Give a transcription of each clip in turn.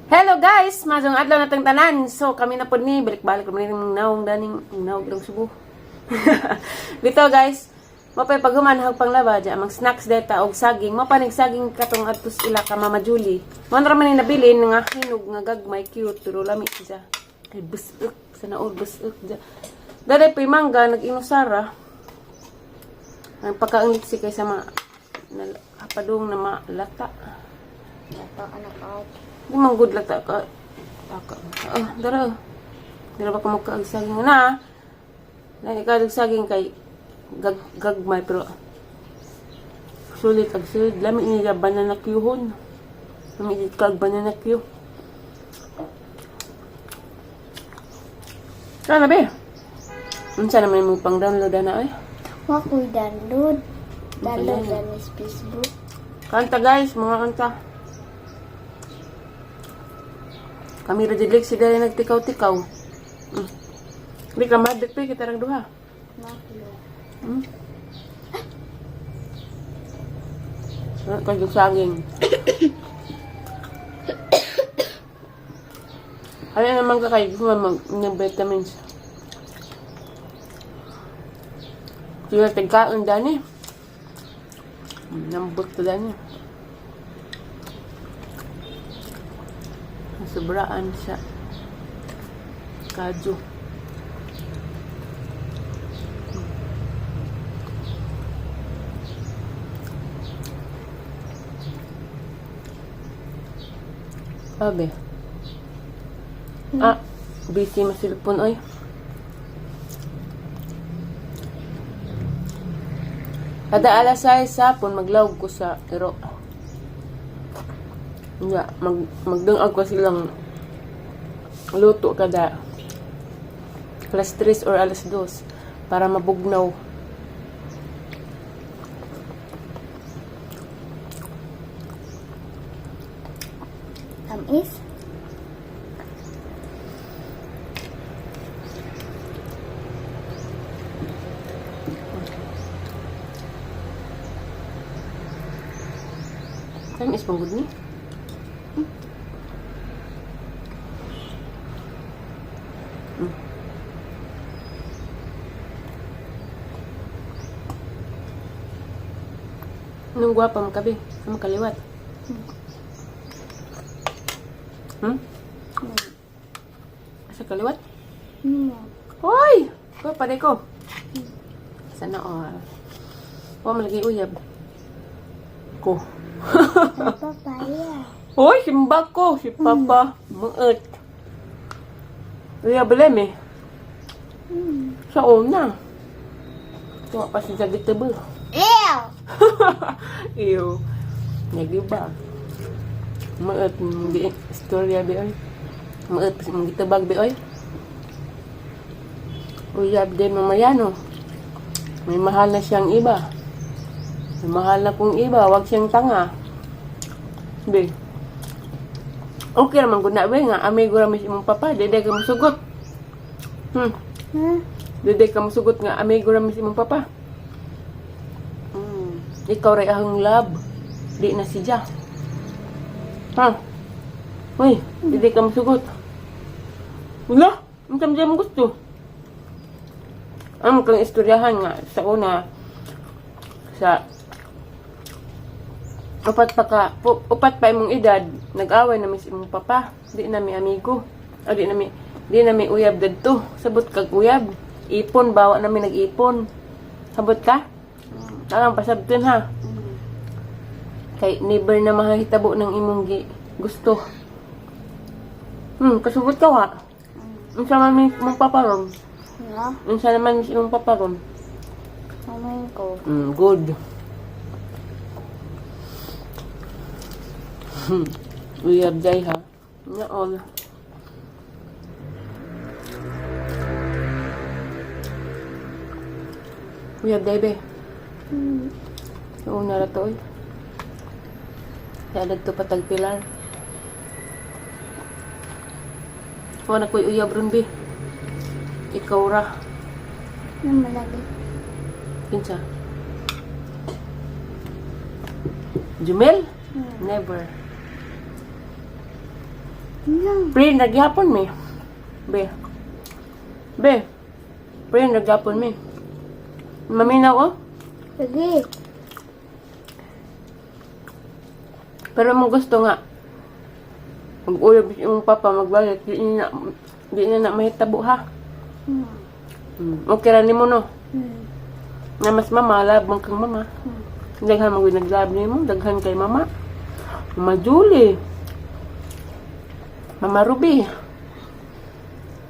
Hello guys, madong adlaw natang tanan. So kami na pod ni balik-balik kami ning naong daning naog lang subo. Dito guys, mapay paghuman hag panglaba ja mag snacks data og saging, mapanig saging katong adtos ila ka Mama Julie. Mo ra man ni nabili nga hinog nga gagmay cute pero lami siya. Kay busuk sa naod busuk ja. Daday pay mangga nag-inusara. Ang pagkaangit si kay sa padung na malata. Lata anak out. Di man good lata ka. Dara. Dara ba ka magkaagsaging na? Dahil saging kay gagmay pero sulit ag sulit. Lami nila banana Q-hon. Lami nila banana Q. Sana be? Unsa naman mo pang download na ay? Wakoy download. Download na sa Facebook. Kanta guys, mga kanta. Kami rajiglig sila rin nagtikaw-tikaw. Hindi ka madik pa, kita rang duha. Maklo. Kagyung saging. Kaya naman kakay, gusto ng vitamins. Sila tigkaan dani. Nambot ko dani. Sobraan siya. Kaju. Abe. Busy masilpon oy. Kada alas 6 sapon maglawg ko sa iro. Nga, magdungag ko silang luto kada alas 3 or alas 2 para mabugnaw. Tamis? Tamis pang good ni? Anong gwapa mo kabi? Ano kaliwat? Asa kaliwat? Hoy! Gwapa day ko. Sana all. Huwag malagay uyab. Ko. Papaya. Hoy! Simbag ko! Si Papa. Maot. Uyab alam eh. Sa una. Tuwa pa si Jagit Table. Ew! Iyo. Nagiba. Maot di istorya bi oy. Maot mong gitabag bi oy. Uyab din mamayano. May mahal na siyang iba. May mahal na kong iba, wag siyang tanga. Be. Okay naman gud na be nga amigo ra imong papa, dede ka musugot. Dede ka musugot nga amigo ra imong papa. Ikaw rin ahong love. Di na si Ja. Ha? Uy, di ka masugot. Wala, ang dyan mo gusto. Ang kang istoryahan nga sa una, sa upat pa imong edad, nag-away na si imong papa. Di na mi amigo. O di na mi uyab dadto. Sabot kag uyab. Ipon, bawa na mi nag-ipon. Sabot ka? Alang pasabton ha. Kay never na mahitabo ng imong gusto. Kasugot ka wa. Unsa man imong paparon? No? Unsa naman imong paparon? Mamayin ko. Good. Uyab day ha. Na all. Uyab day be. Oo, naratoy. Kaya nagto patagpilar. Huwag na ko'y uyab rin, be. Ikaw ra. Ano malagi? Kinsa? Jumel? Never. Pre, nagyapon mi. Be. Be. Pre, nagyapon mi. Maminaw oh. Sige. Pero mo gusto nga. Mag-uyab yung papa magbalik. Di na mahitabo ha. Okay ra nimo no. Na mas mama, labang kang mama. Daghan mo naglab nimo, daghan kay mama. Mama Julie. Mama Ruby.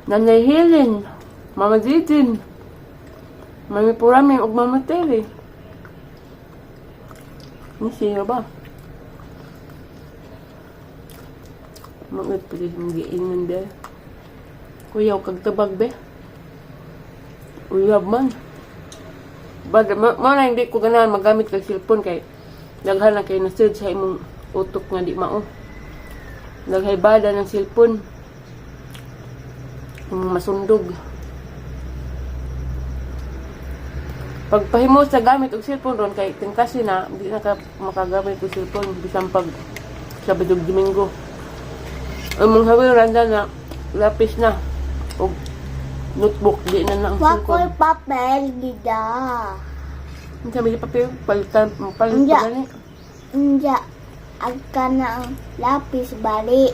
Nanay Helen. Mama Didin. Mami Purami ug Mama Terry. Ni siya ba? Mga pwede mong giingon dahil. Kuyaw kag tabag be. Uyab man. Bad, na hindi ko ganahan magamit kag cellphone kay daghan na kay nasud sa imong utok nga di mao. Daghay bada ng cellphone. Masundog. Pagpahimo sa gamit og cellphone ron kay kasi na di na ka makagamit og cellphone bisan pag Sabado ug Domingo. Ang mga hawiran na lapis na o notebook di na ang Wakoy cellphone. papel gida. Ang sabi ni papel palitan Anja. gani. Inja. Agka na ang lapis bali.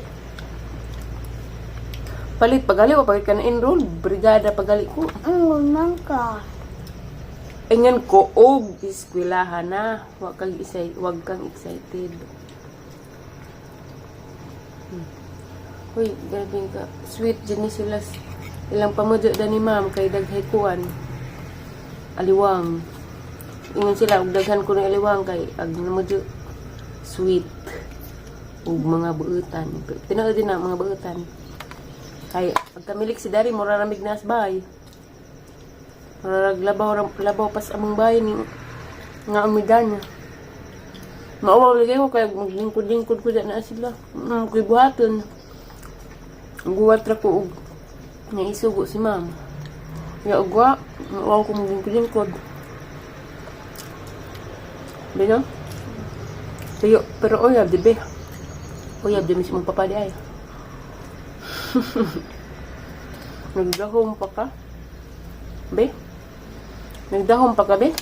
Palit pagali o palit ka na enroll brigada pagali ko. Ang unang ka. Ingan ko og eskwelahan na. Wag kang excited. Uy, grabe ka. Sweet din sila. Ilang pamudyo da ni ma'am kay daghay kuan. Aliwang. Ingon sila og daghan ko ng aliwang kay ag namudyo sweet ug mga buutan. Tinuod din na mga buutan. Kay pagkamilik si Dari mura ramig na asbay. Labaw pas among bayan ni nga umidan niya. Maawaw lagi ko kaya maglingkod-lingkod ko na sila. Kuy buhaton. Guwat ra ko og naisugo si ma'am. Ya ugwa, maawaw ko maglingkod-lingkod. Bino? Pero oyab di be. Oyab di mismo papa di ay. Nagdahong pa ka? Be? Nagdahong pa ka, be?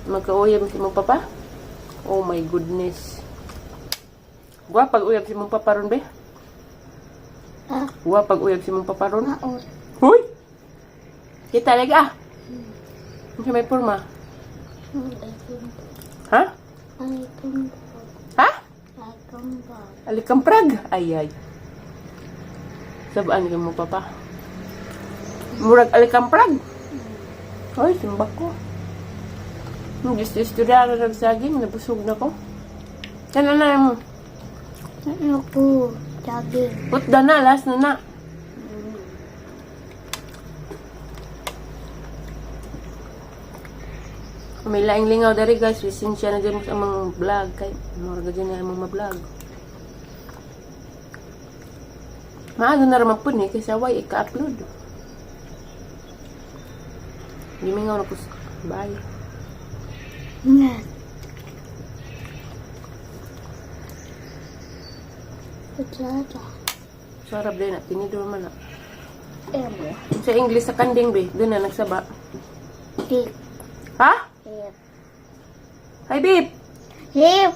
Magka-uyab si mong papa? Oh my goodness. Gwa pag-uyab si mong papa ron, be? Ah, Gwa pag-uyab si mong papa ron? maot. Huy! Kita lagi ah! Hindi may porma. Ha? Ay, kumbag. Ha? Ay, kumbag. Alikamprag? Ay. Sabaan ka mo, papa? Murag alikamprag? Hoy, simbak ko. Istorya na nagsaging, nabusog na ko. Yan na mo. Ano po? Daging. Putda na, last na na. May laing lingaw dari guys, lisensya na dyan sa mga vlog. Kay, murag dyan na mga vlog. Maaga na raman po ni, kasi away, ika-upload. Limingaw na po sa bye. Nga. Kutsara. Sarap din na, tinidor man na. Emo. Sa English, sa kanding be, doon na nagsaba. Hip. Ha? Hip. Hi, babe! Hip.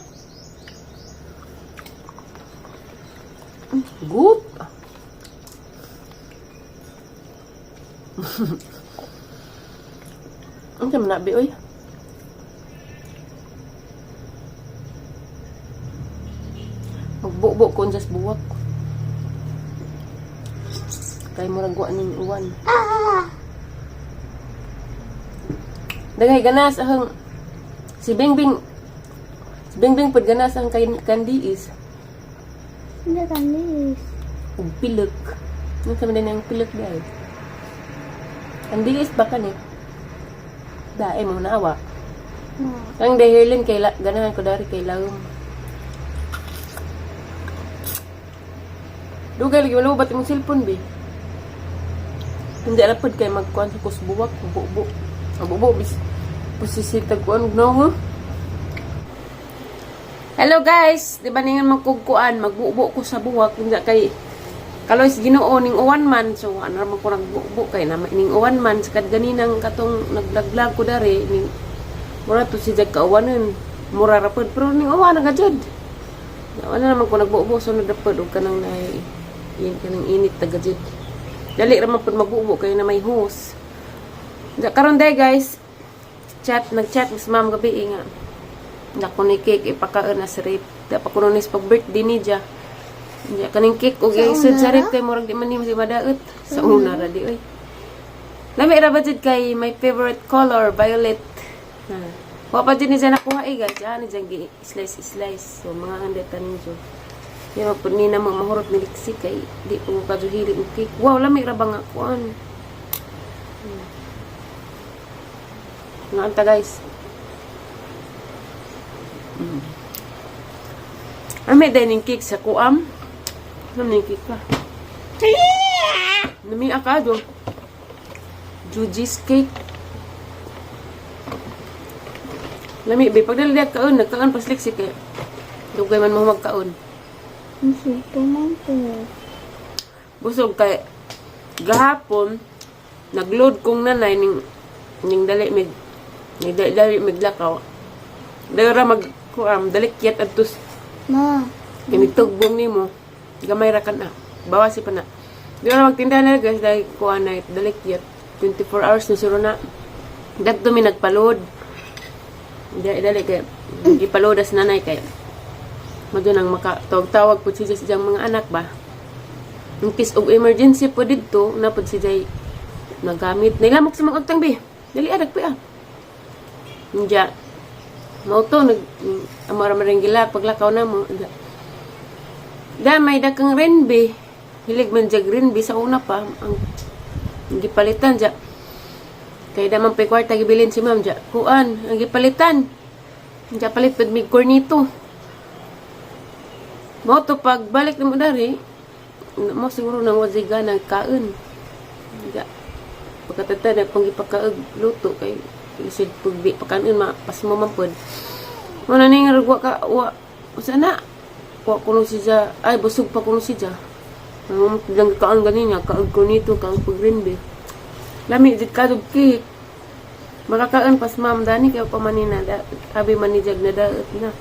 Good! Ang sama na, be, oy. Magbubo ko just buwak. Kaya mo ragwa ning uwan. Ah! Dagay ganas ahang si Bingbing pud ganas ang kandiis. Hindi kanis. Ug pilek. Ano sa man ang pilek dai? Kandiis ba kani? Dae mo naawa. Ang dahilin kay ganahan ko dari kay lawom. Dugay lagi wala bat imong cellphone be. Hindi ala pud kay magkuan sa kusbuwak, bubo. Ang bubo bis posisita ko ano no. Hello guys, di ba ningan magkugkuan, magbubo ko sa buwak kunya kay kaloy si Ginoo ning uwan man, so ano man ko nagbubo kay na ning uwan man sa ganinang katong nagblaglag ko dari ning mura to si jag kauwanon, mura ra pud pero ning uwan nga jud. Wala naman ko nagbubo so nadapod og kanang nay yin kanang init taga jud. Dali ra man pud magbubo kay na may hose. Ja karon day guys, nag-chat mas ma'am gabi nga. Nako ni cake ipakaon na sa rip. Da pa kuno nis pag birthday ni ja. Ya kaning cake og isud sa rip kay murag di man ni madaot. Sa una ra di oy. Lami ra ba jud kay my favorite color violet. Wa pa jud ni sa nakuha guys. Ani jang gi slice. So mga handeta ninyo. Pero pud ni na mahurot ni liksi kay di ko kajuhili og cake. Wow, lami ra ba nga kuan. Nganta guys. May dining cake sa kuam. Dining cake ka. Nami akado. Juji's cake. Lami, bay pagdalidag kaon, nagkaon paslik si kay. Dugay man mo magkaon. Super man po. Busog kay gahapon nagload kong nanay ning dali mig lakaw. Dara mag kuam dalikyat adtos Ma. Ganitugbong ni mo. Gamay ra ka na. Bawasi pa na. Di na magtinda na guys. Dahil kuha na dalikyat. 24 hours na siro na. Dagto mi nagpaload. Dali kaya. Ipaloadas nanay kaya. Madyo nang makatawag po siya sa mga anak ba. In case of emergency po dito. Napod siya nagamit. Nilamok sa mga agtang bi. Dali adag pa ah. Diya. Mauto amara maring gila paglakaw na mo. Da may dakang renbe. Hilig man jag renbe sa una pa ang gipalitan ja. Kay da man pay kwarta gibilin si ma'am ja. Kuan ang gipalitan. Ja palit pud mig cornito. Mauto pag balik nimo dari mo siguro nang waziga nang kaon. Ja. Pagkatata na pang gipakaog luto kay isid pugbi pakanon mapas mo man pod. Wala ning rugwa ka wa sana. Wa kuno siya ay busog pa kuno siya. Lang kaon ganina kaog ko nito kaog pagrinbe. Lami dit kadug cake. Makakaon pas ma'am dani kay pamanina da abi manijag na daot na.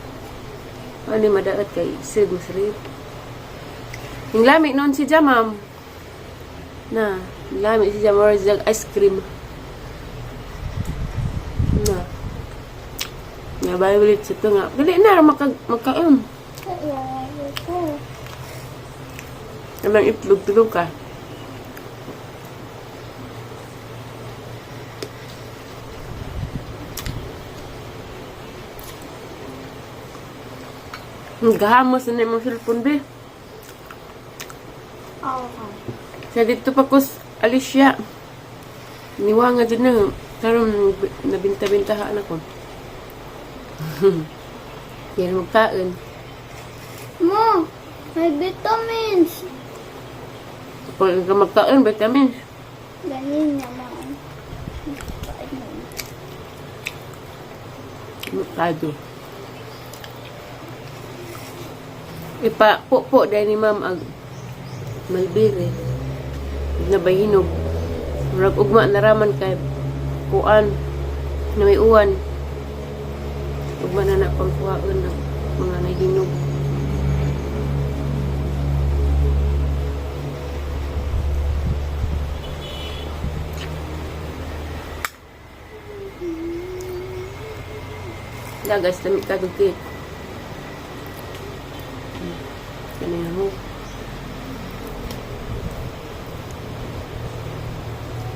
Ani madaot kay sid musrip. Ing lami non si ma'am. Na, lami si more jag ice cream. Na. Ya bayi ulit sa ito nga. Dali na magkaon. Kaya ko. Namang itlog-tulog ka. Gahamos na yung cellphone be. Sa dito pa ko Alicia. Niwa nga dyan na. Karoon nabinta-bintahaan ako. Yan magkain. Ma, may vitamins. Pag ka magkain, vitamins. Ganin naman. Magkado. Ipa-po dahil ni ma'am ang malbiri. Nabahinog. Murag ugma naraman kay kuan na may uwan. Ugma na na pangkuhaan ng mga nahinog. Da guys, lamig ka dugit. Kanina mo.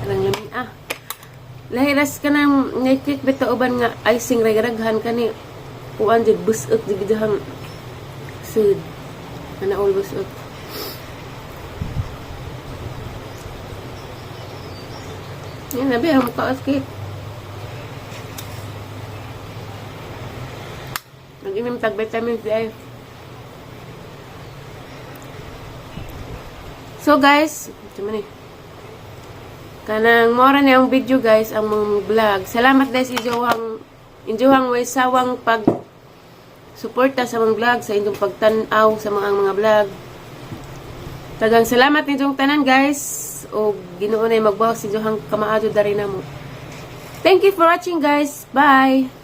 Alang lamig lahiras ka ng ngaytik beta uban nga icing ragaraghan ka ni kuan jud busot jud gidahang sud ana all busot yan nabi ang mukha cake nag-inom tag vitamins di ay. So guys cuman ni kanang mora na ang video guys ang mga vlog. Salamat guys injuhang way sawang pag suporta sa mga vlog, sa inyong pagtanaw sa mga vlog. Tagang salamat ninyong tanan guys. O Ginoo na magbawas si Johang kamaadyo dari namo. Thank you for watching guys. Bye!